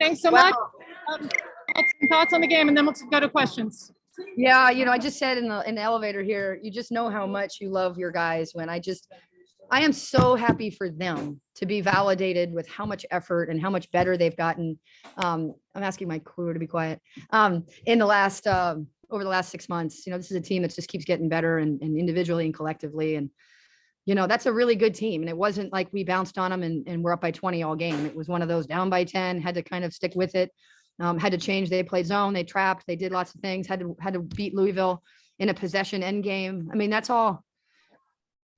Thanks so much. Thoughts on the game, and then we'll go to questions. Yeah, I just said in the elevator here, you just know how much you love your guys. When I am so happy for them to be validated with how much effort and how much better they've gotten. I'm asking my crew to be quiet. In the last over the last 6 months, this is a team that just keeps getting better and individually and collectively. And that's a really good team. And it wasn't like we bounced on them and we're up by 20 all game. It was one of those down by 10, had to kind of stick with it. Had to change. They played zone, they trapped, they did lots of things, had to beat Louisville in a possession end game. I mean, that's all.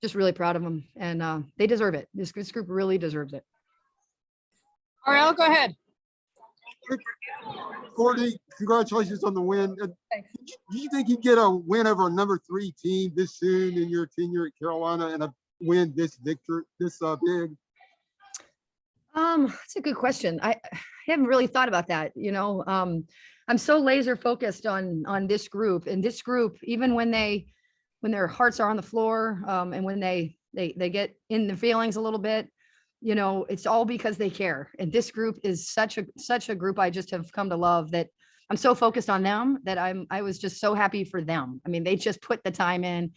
Just really proud of them, and they deserve it. This group really deserves it. Ariel, go ahead. Courtney, congratulations on the win. Thanks. Do you think you get a win over a number 3 team this soon in your tenure at Carolina, and a win this big? That's a good question. I haven't really thought about that. I'm so laser focused on this group, and this group, even when their hearts are on the floor, and when they get in the feelings a little bit, it's all because they care. And this group is such a group I just have come to love, that I'm so focused on them that I was just so happy for them. I mean, they just put the time in.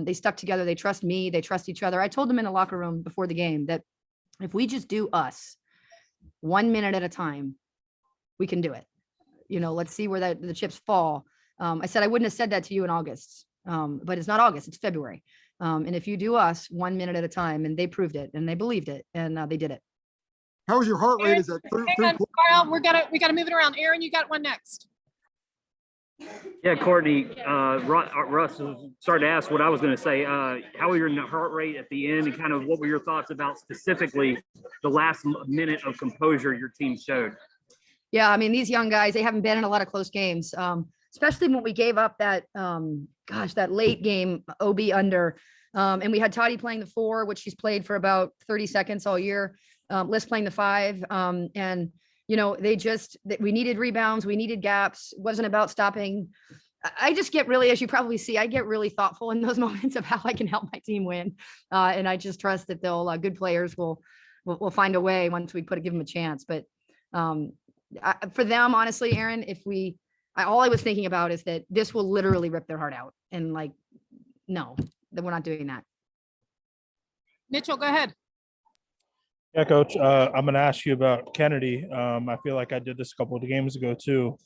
They stuck together. They trust me. They trust each other. I told them in the locker room before the game that if we just do us 1 minute at a time, we can do it. Let's see where the chips fall. I said I wouldn't have said that to you in August, but it's not August, it's February. And if you do us 1 minute at a time, and they proved it, and they believed it, and they did it. How was your heart rate? Is that hang on, Carl, we gotta move it around. Aaron, you got one next. Yeah, Courtney, Russ was starting to ask what I was going to say. How was your heart rate at the end, and kind of what were your thoughts about specifically the last minute of composure your team showed? Yeah, I mean, these young guys, they haven't been in a lot of close games, especially when we gave up that late game OB under. And we had Toddy playing the 4, which she's played for about 30 seconds all year. Liz playing the 5. And we needed rebounds, we needed gaps. It wasn't about stopping. I just get really, as you probably see, I get really thoughtful in those moments of how I can help my team win. And I just trust that good players will find a way once we give them a chance. But for them, honestly, Aaron, all I was thinking about is that this will literally rip their heart out. And no, that we're not doing that. Mitchell, go ahead. Yeah, Coach, I'm going to ask you about Kennedy. I feel like I did this a couple of games ago too.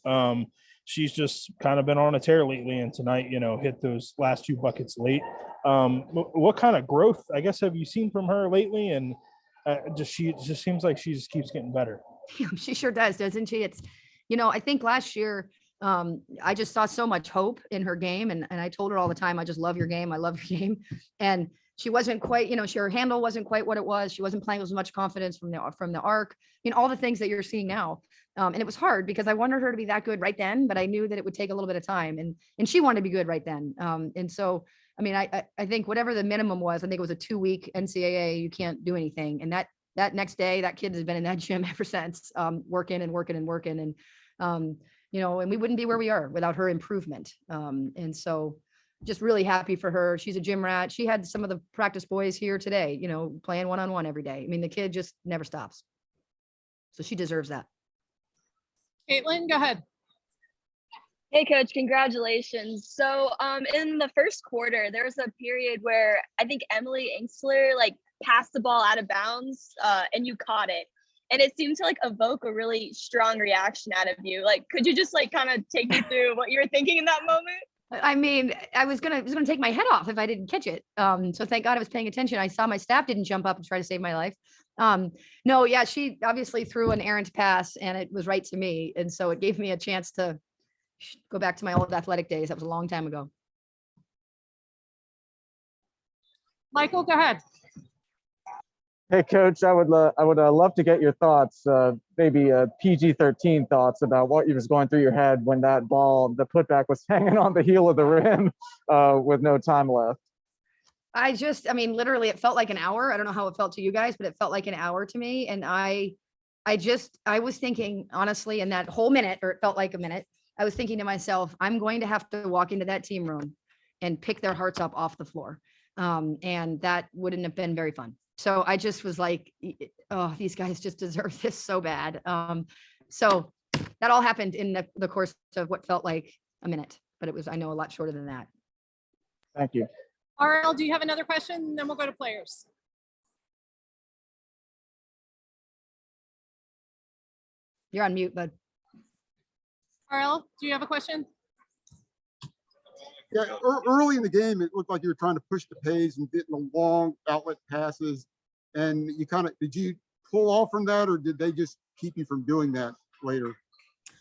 She's just kind of been on a tear lately, and tonight, hit those last 2 buckets late. What kind of growth, I guess, have you seen from her lately? And she just seems like she just keeps getting better. Yeah, she sure does, doesn't she? It's, I think last year, I just saw so much hope in her game, and I told her all the time, I just love your game. I love your game. And she wasn't quite, her handle wasn't quite what it was. She wasn't playing with as much confidence from the arc, all the things that you're seeing now. And it was hard because I wanted her to be that good right then, but I knew that it would take a little bit of time, and she wanted to be good right then. And so, I mean, I think whatever the minimum was, I think it was a 2-week NCAA, you can't do anything. And that next day, that kid has been in that gym ever since, working. And, and we wouldn't be where we are without her improvement. And so just really happy for her. She's a gym rat. She had some of the practice boys here today, playing one-on-one every day. I mean, the kid just never stops. So she deserves that. Caitlin, go ahead. Hey, Coach, congratulations. So in the first quarter, there was a period where I think Emily Ingsler passed the ball out of bounds and you caught it. And it seemed to evoke a really strong reaction out of you. Could you just kind of take me through what you were thinking in that moment? I mean, I was gonna take my head off if I didn't catch it. So thank God I was paying attention. I saw my staff didn't jump up and try to save my life. No, yeah, she obviously threw an errant pass and it was right to me. And so it gave me a chance to go back to my old athletic days. That was a long time ago. Michael, go ahead. Hey, Coach, I would love to get your thoughts, maybe PG-13 thoughts about what was going through your head when that ball, the putback, was hanging on the heel of the rim with no time left. I mean, literally, it felt like an hour. I don't know how it felt to you guys, but it felt like an hour to me. And I was thinking, honestly, in that whole minute, or it felt like a minute, I was thinking to myself, I'm going to have to walk into that team room and pick their hearts up off the floor. And that wouldn't have been very fun. So I just was like, oh, these guys just deserve this so bad. So that all happened in the course of what felt like a minute, but it was, I know, a lot shorter than that. Thank you. RL, do you have another question? Then we'll go to players. You're on mute, bud. RL, do you have a question? Yeah, early in the game, it looked like you were trying to push the pace and getting the long outlet passes. And you did you pull off from that, or did they just keep you from doing that later?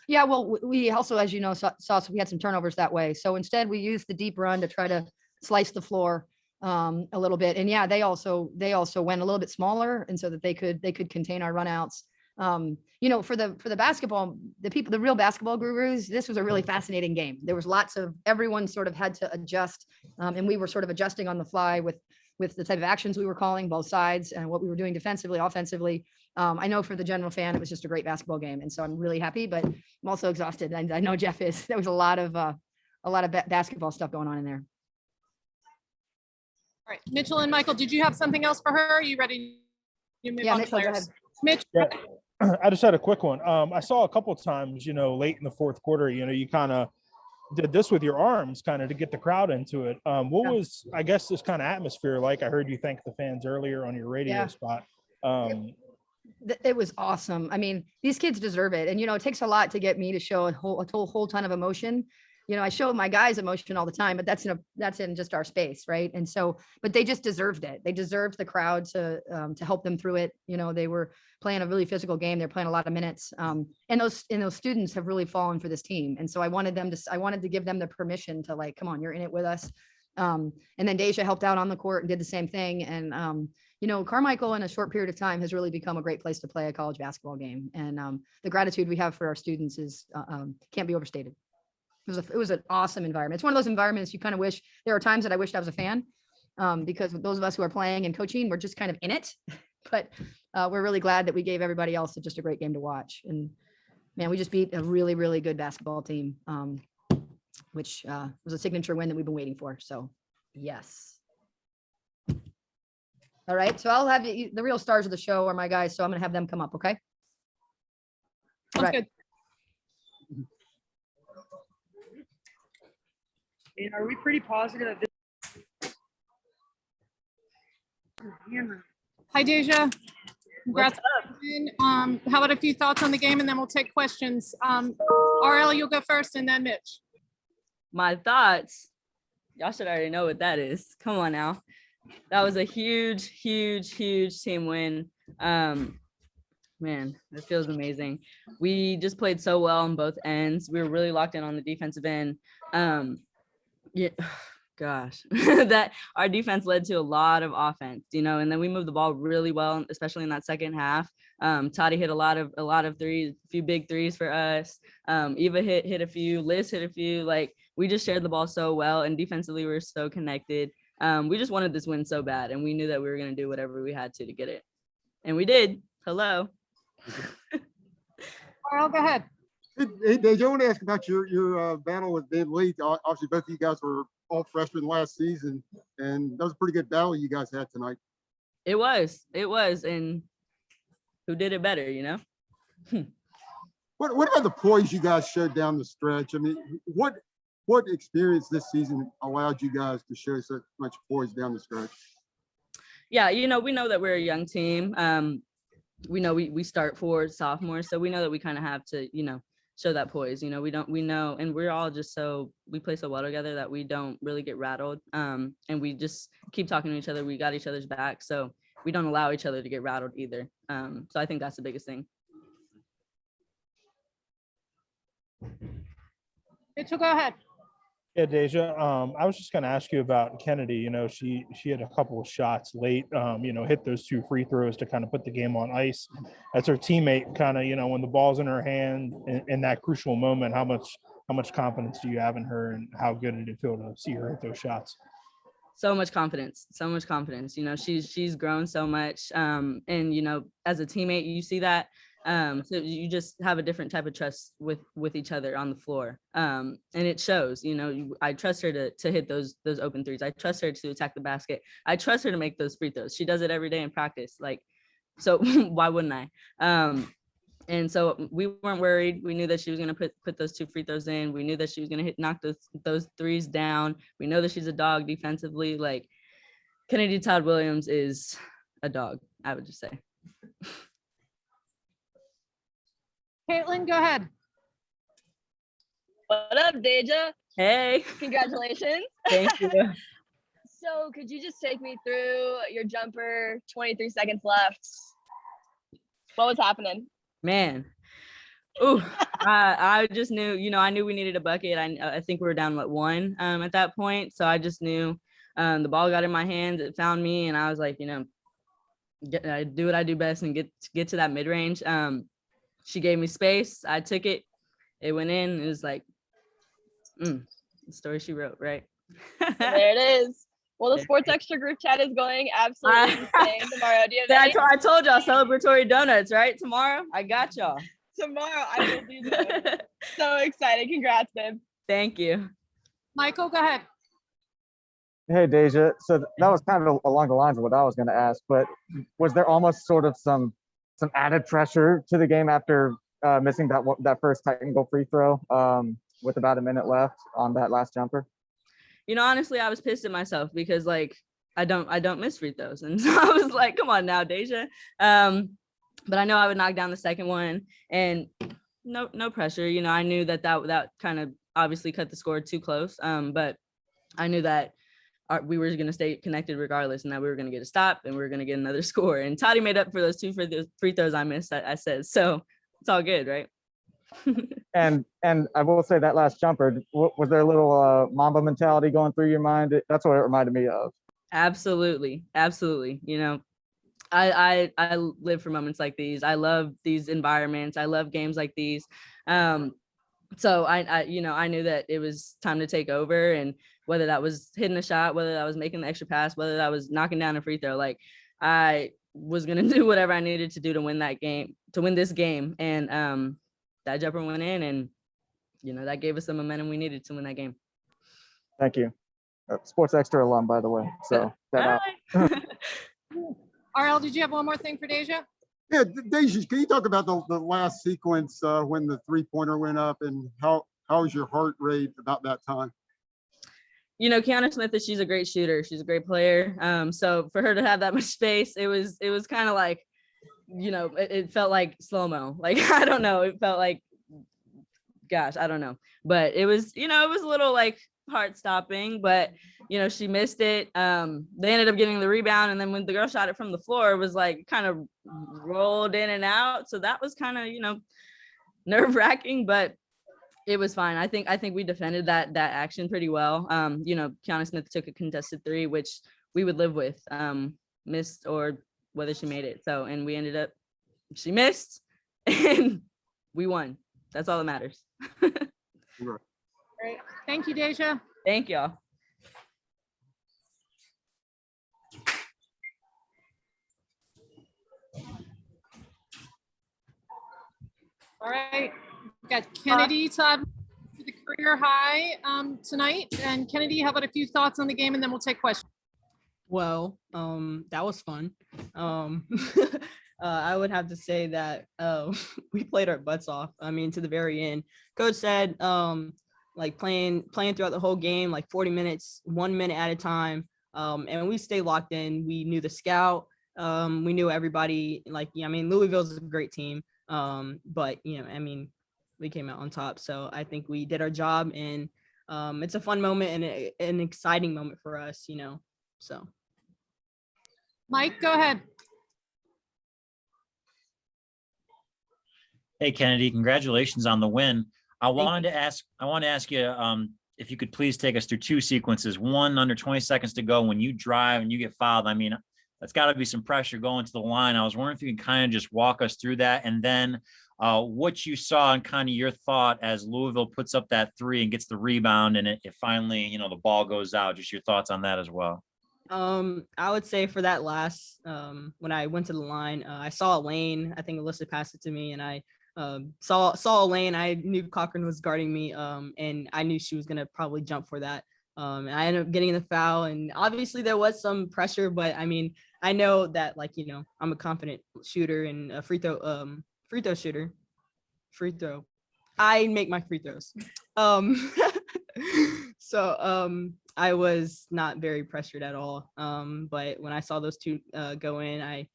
Yeah, well, we also, as you know, saw we had some turnovers that way. So instead we used the deep run to try to slice the floor a little bit. And yeah, they also went a little bit smaller, and so that they could contain our runouts. You know, for the basketball, the real basketball gurus, this was a really fascinating game. There was everyone sort of had to adjust, and we were sort of adjusting on the fly with the type of actions we were calling, both sides, and what we were doing defensively, offensively. I know for the general fan, it was just a great basketball game, and so I'm really happy, but I'm also exhausted, and I know Jeff is. There was a lot of basketball stuff going on in there. All right, Mitchell and Michael, did you have something else for her? Are you ready to move Yeah, on to Mitchell, go players? ahead. Mitch, Yeah. I just had a quick one. I saw a couple of times, you know, late in the fourth quarter, you know, you kind of did this with your arms kind of to get the crowd into it. What was, I guess, this kind of atmosphere like? I heard you thank the fans earlier on your radio spot. It was awesome. I mean, these kids deserve it. And, you know, it takes a lot to get me to show a whole ton of emotion. You know, I show my guys emotion all the time, but that's in just our space. Right. And so, but they just deserved it. They deserved the crowd to help them through it. You know, they were playing a really physical game. They're playing a lot of minutes. And those students have really fallen for this team. And so I wanted to give them the permission to, like, come on, you're in it with us. And then Deja helped out on the court and did the same thing. And, you know, Carmichael in a short period of time has really become a great place to play a college basketball game. And the gratitude we have for our students is can't be overstated. It was an awesome environment. It's one of those environments you kind of wish, there are times that I wished I was a fan, because those of us who are playing and coaching, we're just kind of in it. But we're really glad that we gave everybody else just a great game to watch. And man, we just beat a really, really good basketball team, which was a signature win that we've been waiting for. So yes. All right. So I'll have the real stars of the show are my guys. So I'm going to have them come up. Okay. sounds Right. good. And are we pretty positive that this? Hi, Deja. Congrats. How about a few thoughts on the game, and then we'll take questions. RL, you'll go first, and then Mitch. My thoughts, y'all should already know what that is. Come on now. That was a huge team win. Man, it feels amazing. We just played so well on both ends. We were really locked in on the defensive end. Yeah, gosh, that our defense led to a lot of offense, you know, and then we moved the ball really well, especially in that second half. Toddy hit a lot of threes, a few big threes for us. Eva hit a few, Liz hit a few. Like, we just shared the ball so well, and defensively we were so connected. We just wanted this win so bad, and we knew that we were going to do whatever we had to get it, and we did. Hello. RL, go ahead. Hey, Dave, I want to ask about your battle with Ben Lee. Obviously, both of you guys were all freshmen last season, and that was a pretty good battle you guys had tonight. It was, and who did it better, you know? What about the poise you guys showed down the stretch? I mean, what experience this season allowed you guys to show so much poise down the stretch? Yeah, you know, we know that we're a young team. We know we start forward sophomores, so we know that we kind of have to, you know, show that poise. You know, we know, and we're all just we play so well together that we don't really get rattled. And we just keep talking to each other. We got each other's back, so we don't allow each other to get rattled either. So I think that's the biggest thing. Mitchell, go ahead. Yeah, Deja, I was just going to ask you about Kennedy. You know, she had a couple of shots late, you know, hit those 2 free throws to kind of put the game on ice. As her teammate, kind of, you know, when the ball's in her hand in that crucial moment, how much confidence do you have in her, and how good did it feel to see her hit those shots? So much confidence. You know, she's grown so much. And, you know, as a teammate, you see that. So you just have a different type of trust with each other on the floor. And it shows, you know, I trust her to hit those open threes. I trust her to attack the basket. I trust her to make those free throws. She does it every day in practice. Like, so why wouldn't I? And so we weren't worried. We knew that she was going to put those 2 free throws in. We knew that she was going to knock those threes down. We know that she's a dog defensively. Like, Kennedy Todd-Williams is a dog, I would just say. Caitlin, go ahead. What up, Deja? Hey, Congratulations. thank you. So could you just take me through your jumper, 23 seconds left? What was happening? Man. Ooh, I just knew, I knew we needed a bucket. I think we were down 1 at that point. So I just knew the ball got in my hands, it found me, and I was like, I do what I do best and get to that mid-range. She gave me space. I took it. It went in. It was like, the story she wrote, right? There it is. Well, the Sports Extra group chat is going absolutely insane tomorrow. Do you have any? I told y'all celebratory donuts, right? Tomorrow, I got y'all. Tomorrow, I will be there. So excited. Congrats, babe. Thank you. Michael, go ahead. Hey, Deja. So that was kind of along the lines of what I was going to ask, but was there almost sort of some added pressure to the game after missing that first technical free throw with about a minute left on that last jumper? Honestly, I was pissed at myself because like I don't miss free throws, and so I was like, come on now, Deja. But I know I would knock down the second one, and no pressure. I knew that kind of obviously cut the score too close. But I knew that we were going to stay connected regardless, and that we were going to get a stop and we were going to get another score. And Toddy made up for those 2 free throws I missed. I said, so it's all good, right? And I will say that last jumper, was there a little Mamba mentality going through your mind? That's what it reminded me of. Absolutely. I live for moments like these. I love these environments. I love games like these. So I knew that it was time to take over, and whether that was hitting a shot, whether that was making the extra pass, whether that was knocking down a free throw, like I was going to do whatever I needed to do to win this game. And that jumper went in, and that gave us the momentum we needed to win that game. Thank you. Sports Extra alum, by the way. So that out. RL, did you have one more thing for Deja? Yeah, Deja, can you talk about the last sequence when the 3-pointer went up, and how was your heart rate about that time? Kiana Smith, she's a great shooter. She's a great player. So for her to have that much space, it was kind of like, it felt like slow-mo. Like, I don't know. It felt like, gosh, I don't know. But it was, it was a little like heart stopping, but she missed it. They ended up getting the rebound, and then when the girl shot it from the floor, it was like kind of rolled in and out. So that was kind of, nerve-wracking, but it was fine. I think we defended that action pretty well. Kiana Smith took a contested 3, which we would live with, missed or whether she made it. So, and we ended up, she missed and we won. That's all that matters. Great. Thank you, Deja. Thank y'all. All right. We've got Kennedy Todd with the career high tonight. And Kennedy, how about a few thoughts on the game, and then we'll take questions. Well, that was fun. I would have to say that we played our butts off. I mean, to the very end. Coach said, like playing throughout the whole game, like 40 minutes, 1 minute at a time. And we stayed locked in. We knew the scout. We knew everybody. Louisville's a great team. But we came out on top. So I think we did our job, and it's a fun moment and an exciting moment for us, so. Mike, go ahead. Hey, Kennedy, congratulations on the win. I wanted to ask you if you could please take us through 2 sequences. One, under 20 seconds to go, when you drive and you get fouled. I mean, that's got to be some pressure going to the line. I was wondering if you can kind of just walk us through that, and then what you saw and kind of your thought as Louisville puts up that 3 and gets the rebound, and it finally, the ball goes out. Just your thoughts on that as well. I would say for that last, when I went to the line, I saw a lane. I think Alyssa passed it to me, and I saw a lane. I knew Cochran was guarding me, and I knew she was gonna probably jump for that. And I ended up getting the foul, and obviously there was some pressure, but I mean, I know that I'm a confident shooter and a free throw shooter. free throw. I make my free throws. So I was not very pressured at all. But when I saw those two go in, I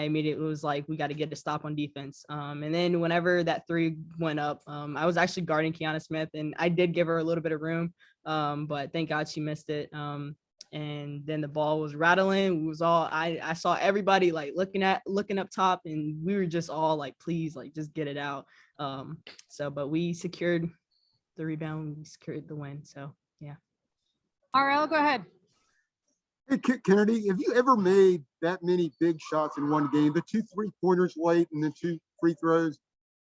immediately was like, we got to get a stop on defense. And then whenever that three went up, I was actually guarding Kiana Smith, and I did give her a little bit of room, but thank God she missed it. And then the ball was rattling. We was all I saw everybody like looking up top, and we were just all like, please, like just get it out. But we secured the rebound, we secured the win. So yeah. RL, go ahead. Hey, Kennedy, have you ever made that many big shots in one game? The 2 3-pointers late and then 2 free throws.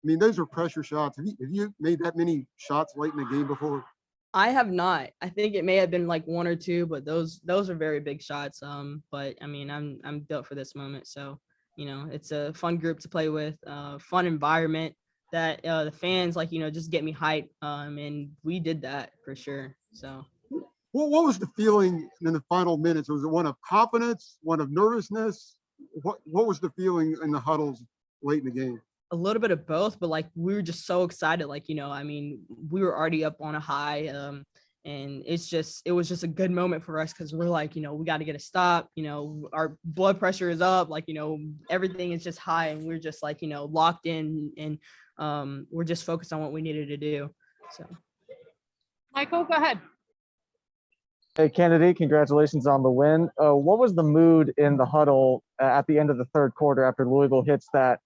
I mean, those are pressure shots. Have you made that many shots late in the game before? I have not. I think it may have been like 1 or 2, but those are very big shots. But I mean, I'm built for this moment. So, it's a fun group to play with, fun environment that the fans just get me hyped. And we did that for sure. So. Well, what was the feeling in the final minutes? Was it one of confidence, one of nervousness? What was the feeling in the huddles late in the game? A little bit of both, but we were just so excited. We were already up on a high, and it was just a good moment for us because we're like, we got to get a stop. Our blood pressure is up, everything is just high, and we're just locked in, and we're just focused on what we needed to do. So, Michael, go ahead. Hey, Kennedy, congratulations on the win. What was the mood in the huddle at the end of the third quarter after Louisville hits that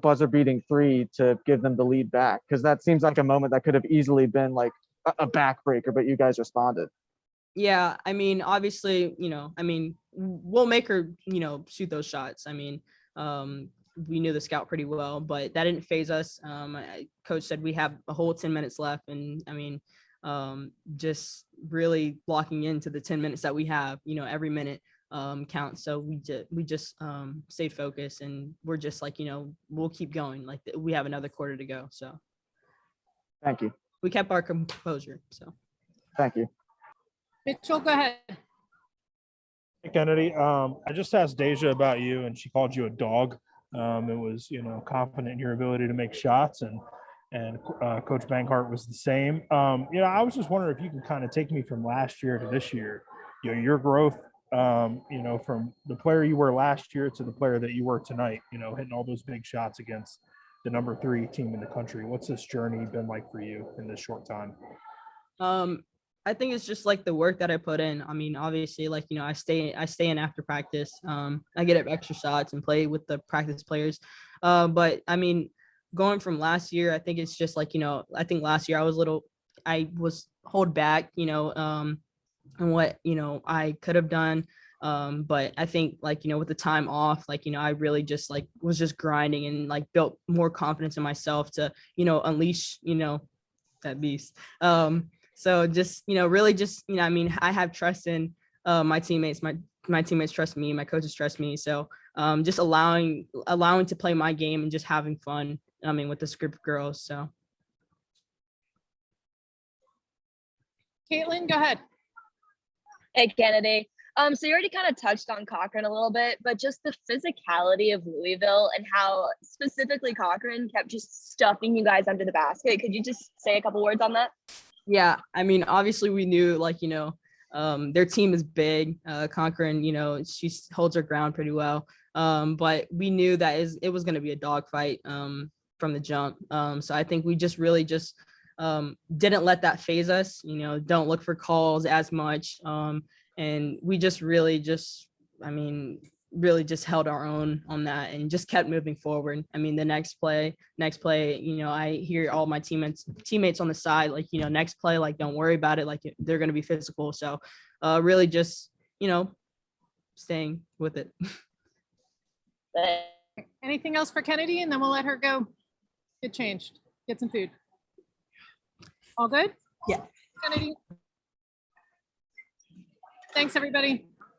buzzer-beating three to give them the lead back? Because that seems like a moment that could have easily been like a backbreaker, but you guys responded. Yeah, I mean, obviously, we'll make her, shoot those shots. We knew the scout pretty well, but that didn't phase us. Coach said we have a whole 10 minutes left, and just really locking into the 10 minutes that we have, every minute counts. So we just stayed focused, and we're just we'll keep going. We have another quarter to go. So thank you. We kept our composure. So thank you. Mitchell, go ahead. Hey, Kennedy, I just asked Deja about you, and she called you a dog. It was, confident in your ability to make shots, and Coach Banghart was the same. I was just wondering if you can kind of take me from last year to this year, your growth, from the player you were last year to the player that you were tonight, hitting all those big shots against the number 3 team in the country. What's this journey been like for you in this short time? I think it's just the work that I put in. Obviously, I stay in after practice. I get up extra shots and play with the practice players. But going from last year, I think it's just I think last year I was hold back, and what, I could have done. But I think with the time off, I really just was just grinding and built more confidence in myself to, unleash, that beast. So just, really just, I have trust in my teammates, my teammates trust me, my coaches trust me. So just allowing to play my game and just having fun, with this group of girls. So. Caitlin, go ahead. Hey, Kennedy. So you already kind of touched on Cochran a little bit, but just the physicality of Louisville and how specifically Cochran kept just stuffing you guys under the basket. Could you just say a couple words on that? Yeah, obviously we knew their team is big. Cochran, she holds her ground pretty well. But we knew that it was going to be a dogfight from the jump. So I think we just really just didn't let that phase us. Don't look for calls as much. And we just really just held our own on that and just kept moving forward. The next play, I hear all my teammates on the side, next play, don't worry about it. They're going to be physical. So really just, staying with it. Anything else for Kennedy? And then we'll let her go get changed, get some food. All good? Yeah. Kennedy. Thanks, everybody.